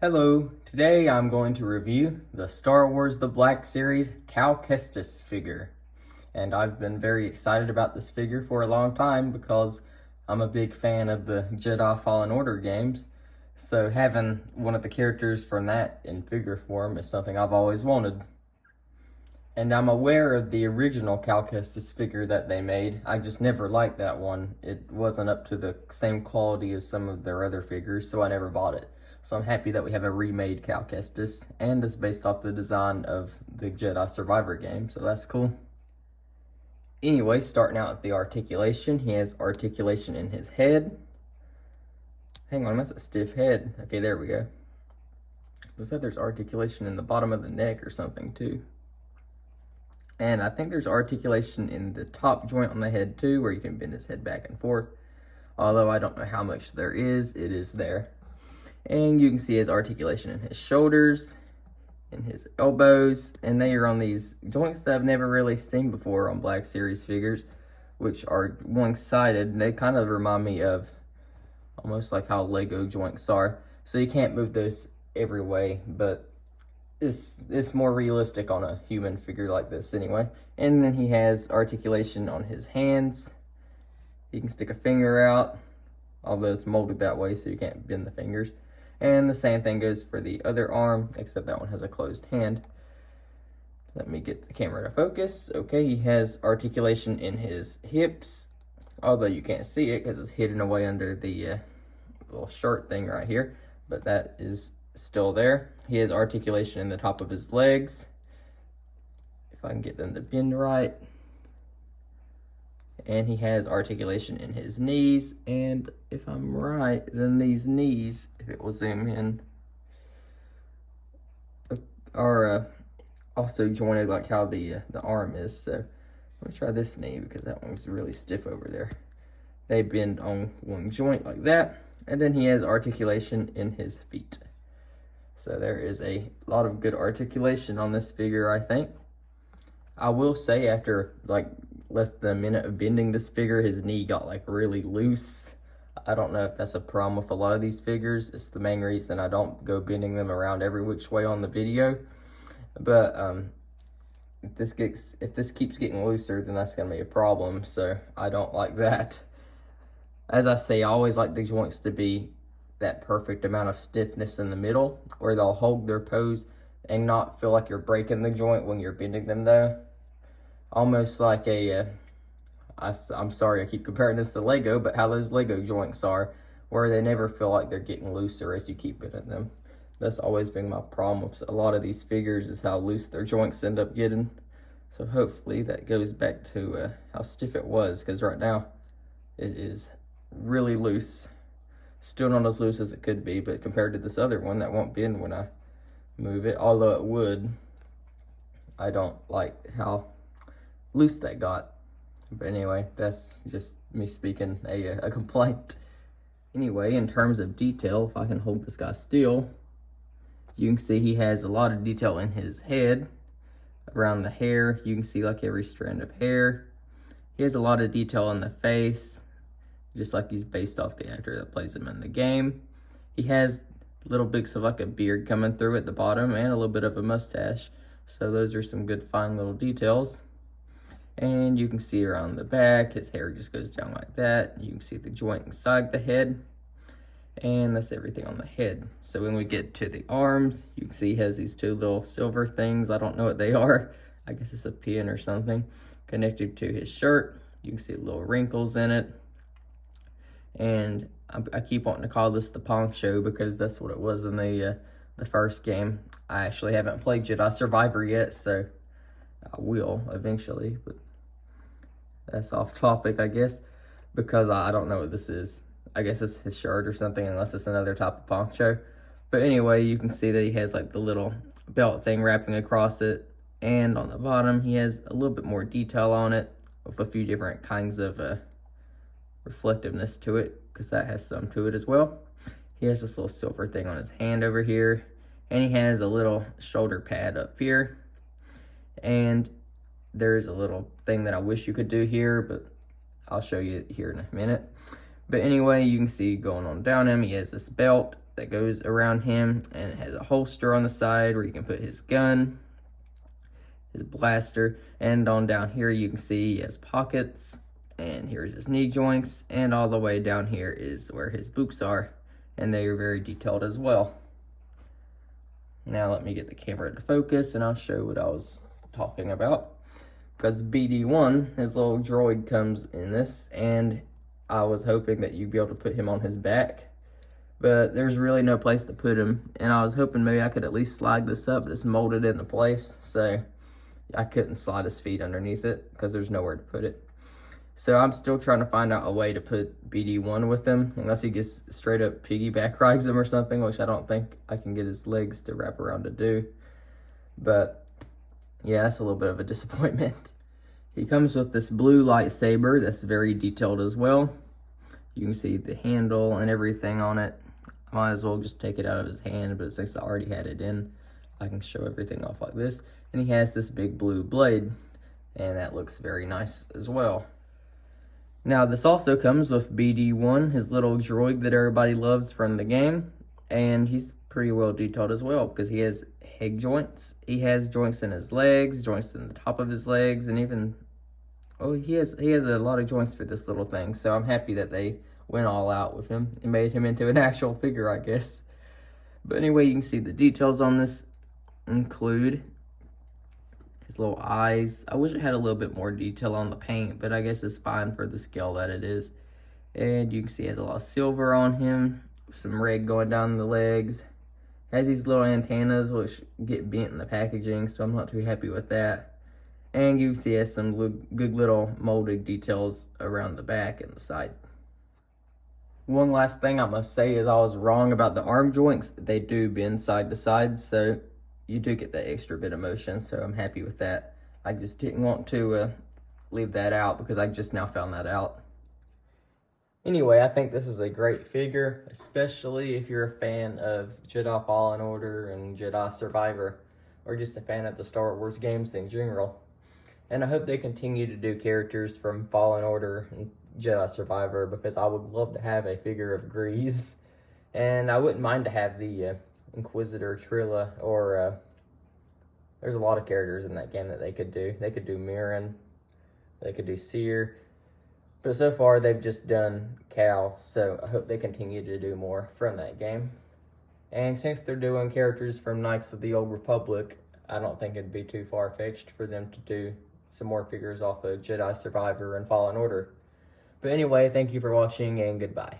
Hello, today I'm going to review the Star Wars The Black Series Cal Kestis figure. And I've been very excited about this figure for a long time because I'm a big fan of the Jedi Fallen Order games. So having one of the characters from that in figure form is something I've always wanted. And I'm aware of the original Cal Kestis figure that they made. I just never liked that one. It wasn't up to the same quality as some of their other figures, so I never bought it. So I'm happy that we have a remade Cal Kestis, and it's based off the design of the Jedi Survivor game, so that's cool. Anyway, starting out with the articulation, he has articulation in his head. Hang on, that's a stiff head. Okay, there we go. Looks like there's articulation in the bottom of the neck or something too. And I think there's articulation in the top joint on the head too, where you can bend his head back and forth. Although I don't know how much there is, it is there. And you can see his articulation in his shoulders, in his elbows, and they are on these joints that I've never really seen before on Black Series figures, which are one-sided, and they kind of remind me of almost like how Lego joints are. So you can't move those every way, but it's more realistic on a human figure like this anyway. And then he has articulation on his hands. You can stick a finger out, although it's molded that way so you can't bend the fingers. And the same thing goes for the other arm, except that one has a closed hand. Let me get the camera to focus. Okay, he has articulation in his hips, although you can't see it because it's hidden away under the little shirt thing right here, but that is still there. He has articulation in the top of his legs, if I can get them to bend right. And he has articulation in his knees, and if I'm right, then these knees, if it will zoom in, are also jointed like how the arm is. So let me try this knee because that one's really stiff over there. They bend on one joint like that, and then he has articulation in his feet. So there is a lot of good articulation on this figure, I think. I will say after like less than a minute of bending this figure, his knee got like really loose. I don't know if that's a problem with a lot of these figures. It's the main reason I don't go bending them around every which way on the video. But if this keeps getting looser, then that's gonna be a problem. So I don't like that. As I say, I always like the joints to be that perfect amount of stiffness in the middle, where they'll hold their pose and not feel like you're breaking the joint when you're bending them though. Almost like I'm sorry I keep comparing this to Lego, but how those Lego joints are, where they never feel like they're getting looser as you keep bending them. That's always been my problem with a lot of these figures, is how loose their joints end up getting. So hopefully that goes back to how stiff it was, because right now it is really loose. Still not as loose as it could be, but compared to this other one that won't bend when I move it, although it would, I don't like how loose that got. But anyway, that's just me speaking a complaint. Anyway, in terms of detail, if I can hold this guy still, you can see he has a lot of detail in his head. Around the hair, you can see like every strand of hair. He has a lot of detail in the face, just like he's based off the actor that plays him in the game. He has little bits of like a beard coming through at the bottom and a little bit of a mustache. So those are some good fine little details. And you can see around the back, his hair just goes down like that. You can see the joint inside the head. And that's everything on the head. So when we get to the arms, you can see he has these two little silver things. I don't know what they are. I guess it's a pin or something connected to his shirt. You can see little wrinkles in it. And I keep wanting to call this the poncho because that's what it was in the first game. I actually haven't played Jedi Survivor yet, so I will eventually, but that's off topic, I guess, because I don't know what this is. I guess it's his shirt or something, unless it's another type of poncho. But anyway, you can see that he has like the little belt thing wrapping across it, and on the bottom he has a little bit more detail on it with a few different kinds of reflectiveness to it, because that has some to it as well. He has this little silver thing on his hand over here, and he has a little shoulder pad up here. And there's a little thing that I wish you could do here, but I'll show you here in a minute. But anyway, you can see going on down him, he has this belt, that goes around him, and it has a holster on the side where you can put his gun, his blaster, and on down here you can see he has pockets, and here's his knee joints, and all the way down here is where his boots are, and they are very detailed as well. Now let me get the camera to focus and I'll show what I was talking about. Because BD1, his little droid, comes in this, and I was hoping that you'd be able to put him on his back, but there's really no place to put him, and I was hoping maybe I could at least slide this up, just mold it into place, so I couldn't slide his feet underneath it because there's nowhere to put it. So I'm still trying to find out a way to put BD1 with him, unless he gets straight up piggyback rides him or something, which I don't think I can get his legs to wrap around to do. But yeah, that's a little bit of a disappointment. He comes with this blue lightsaber that's very detailed as well. You can see the handle and everything on it. I might as well just take it out of his hand, but since I already had it in, I can show everything off like this. And he has this big blue blade, and that looks very nice as well. Now, this also comes with BD1, his little droid that everybody loves from the game, and he's pretty well detailed as well because he has head joints. He has joints in his legs, joints in the top of his legs, and even, oh, he has a lot of joints for this little thing. So I'm happy that they went all out with him and made him into an actual figure, I guess. But anyway, you can see the details on this include his little eyes. I wish it had a little bit more detail on the paint, but I guess it's fine for the scale that it is. And you can see he has a lot of silver on him, some red going down the legs. Has these little antennas which get bent in the packaging, so I'm not too happy with that. And you can see it has some good little molded details around the back and the side. One last thing I must say is I was wrong about the arm joints. They do bend side to side, so you do get that extra bit of motion, so I'm happy with that. I just didn't want to leave that out because I just now found that out. Anyway, I think this is a great figure, especially if you're a fan of Jedi Fallen Order and Jedi Survivor, or just a fan of the Star Wars games in general. And I hope they continue to do characters from Fallen Order and Jedi Survivor, because I would love to have a figure of Grease. And I wouldn't mind to have the Inquisitor Trilla, or there's a lot of characters in that game that they could do. They could do Mirren, they could do Seer, but so far they've just done Cal, so I hope they continue to do more from that game. And since they're doing characters from Knights of the Old Republic, I don't think it'd be too far-fetched for them to do some more figures off of Jedi Survivor and Fallen Order. But anyway, thank you for watching, and goodbye.